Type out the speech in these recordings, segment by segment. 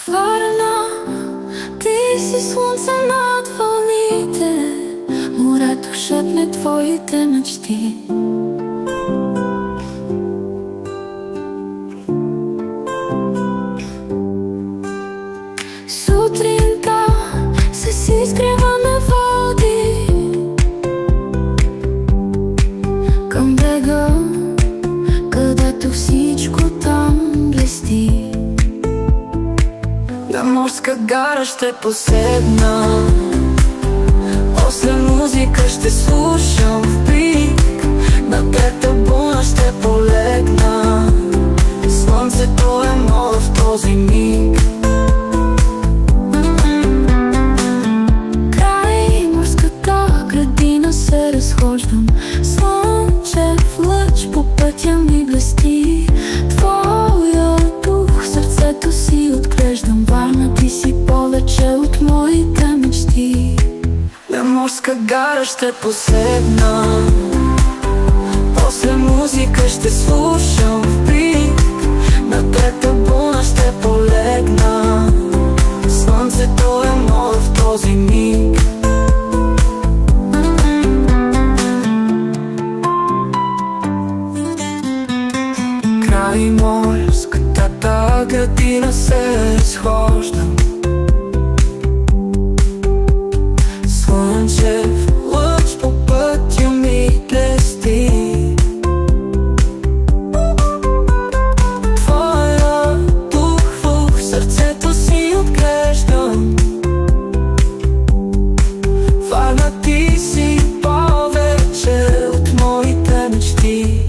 Варна, ти си слънце над вълните, морето шепне твоите мечти. Сутринта с изгреване води към брега, където всичко там блести. На морска гара ще поседна, после музика ще слушам в брик, на трета буна ще полегна. Слънцето е мое в този миг. Край морската градина се разхождам, слънчев лъч по пътя ми блести. Твоя дух сърцето си отглеждам, Варна, ти си повече от моите мечти. На морска гара ще поседна, после музика ще слушам в брик, на трета буна ще полегна. Слънцето е мое в този миг. Край морската градина се разхождам, слънчев лъч по пътя ми блести. Твоя дух в сърцето си отглеждам, Варна, ти си повече от моите мечти.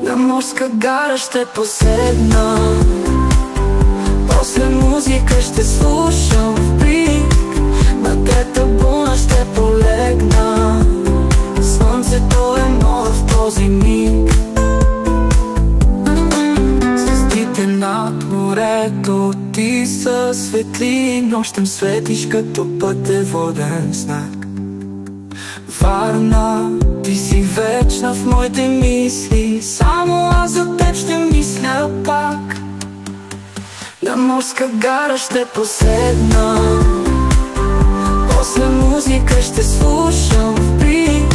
На морска гара ще поседна, после музика ще слушам в брик, на трета буна ще полегна. Слънцето е мое в този миг. Звездите над морето ти са светли, нощем светиш като пътеводен знак. Варна, ти си вечна в моите мисли, само аз за теб ще мисля пак. На морска гара ще поседна, после музика ще слушам в брик,